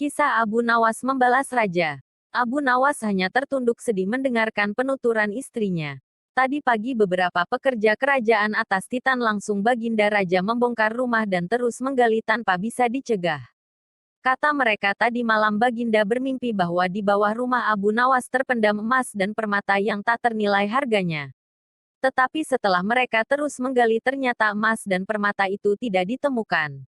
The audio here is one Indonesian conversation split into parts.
Kisah Abu Nawas membalas raja. Abu Nawas hanya tertunduk sedih mendengarkan penuturan istrinya. Tadi pagi beberapa pekerja kerajaan atas Titan langsung Baginda Raja membongkar rumah dan terus menggali tanpa bisa dicegah. Kata mereka tadi malam Baginda bermimpi bahwa di bawah rumah Abu Nawas terpendam emas dan permata yang tak ternilai harganya. Tetapi setelah mereka terus menggali ternyata emas dan permata itu tidak ditemukan.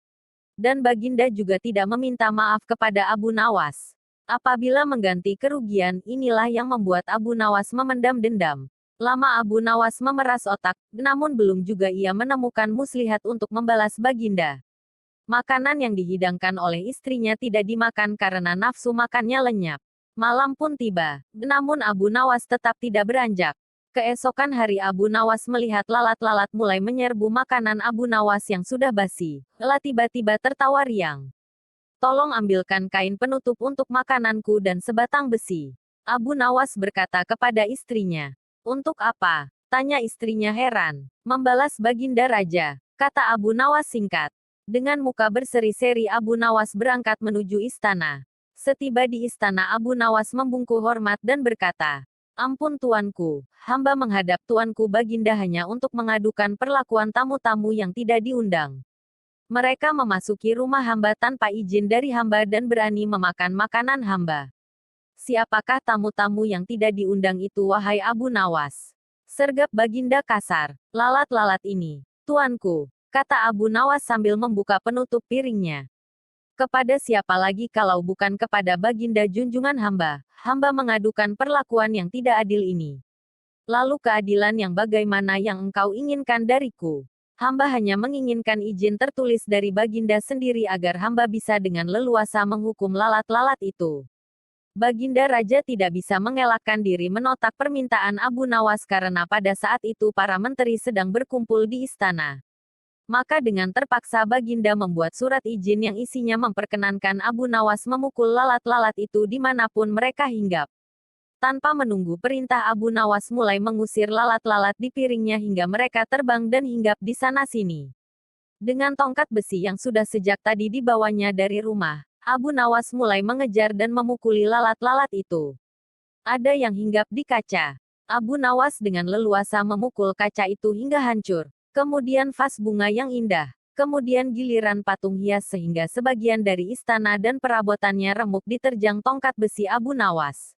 Dan Baginda juga tidak meminta maaf kepada Abu Nawas. Apabila mengganti kerugian, inilah yang membuat Abu Nawas memendam dendam. Lama Abu Nawas memeras otak, namun belum juga ia menemukan muslihat untuk membalas Baginda. Makanan yang dihidangkan oleh istrinya tidak dimakan karena nafsu makannya lenyap. Malam pun tiba, namun Abu Nawas tetap tidak beranjak. Keesokan hari Abu Nawas melihat lalat-lalat mulai menyerbu makanan Abu Nawas yang sudah basi. Lalat tiba-tiba tertawa riang. Tolong ambilkan kain penutup untuk makananku dan sebatang besi. Abu Nawas berkata kepada istrinya. Untuk apa? Tanya istrinya heran. Membalas Baginda Raja, kata Abu Nawas singkat. Dengan muka berseri-seri Abu Nawas berangkat menuju istana. Setiba di istana Abu Nawas membungkuk hormat dan berkata, ampun tuanku, hamba menghadap tuanku Baginda hanya untuk mengadukan perlakuan tamu-tamu yang tidak diundang. Mereka memasuki rumah hamba tanpa izin dari hamba dan berani memakan makanan hamba. Siapakah tamu-tamu yang tidak diundang itu wahai Abu Nawas? Sergap Baginda kasar. Lalat-lalat ini. Tuanku, kata Abu Nawas sambil membuka penutup piringnya. Kepada siapa lagi kalau bukan kepada Baginda junjungan hamba, hamba mengadukan perlakuan yang tidak adil ini. Lalu keadilan yang bagaimana yang engkau inginkan dariku? Hamba hanya menginginkan izin tertulis dari Baginda sendiri agar hamba bisa dengan leluasa menghukum lalat-lalat itu. Baginda Raja tidak bisa mengelakkan diri menotak permintaan Abu Nawas karena pada saat itu para menteri sedang berkumpul di istana. Maka dengan terpaksa Baginda membuat surat izin yang isinya memperkenankan Abu Nawas memukul lalat-lalat itu dimanapun mereka hinggap. Tanpa menunggu perintah Abu Nawas mulai mengusir lalat-lalat di piringnya hingga mereka terbang dan hinggap di sana-sini. Dengan tongkat besi yang sudah sejak tadi dibawanya dari rumah, Abu Nawas mulai mengejar dan memukuli lalat-lalat itu. Ada yang hinggap di kaca. Abu Nawas dengan leluasa memukul kaca itu hingga hancur. Kemudian vas bunga yang indah. Kemudian giliran patung hias sehingga sebagian dari istana dan perabotannya remuk diterjang tongkat besi Abu Nawas.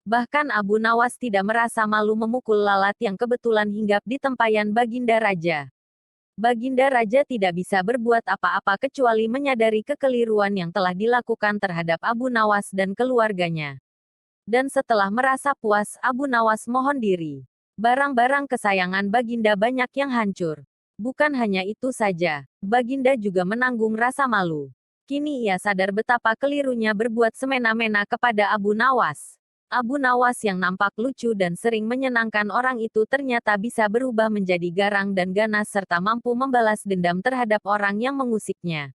Bahkan Abu Nawas tidak merasa malu memukul lalat yang kebetulan hinggap di tempayan Baginda Raja. Baginda Raja tidak bisa berbuat apa-apa kecuali menyadari kekeliruan yang telah dilakukan terhadap Abu Nawas dan keluarganya. Dan setelah merasa puas, Abu Nawas mohon diri. Barang-barang kesayangan Baginda banyak yang hancur. Bukan hanya itu saja, Baginda juga menanggung rasa malu. Kini ia sadar betapa kelirunya berbuat semena-mena kepada Abu Nawas. Abu Nawas yang nampak lucu dan sering menyenangkan orang itu ternyata bisa berubah menjadi garang dan ganas serta mampu membalas dendam terhadap orang yang mengusiknya.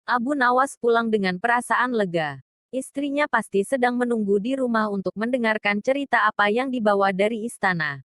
Abu Nawas pulang dengan perasaan lega. Istrinya pasti sedang menunggu di rumah untuk mendengarkan cerita apa yang dibawa dari istana.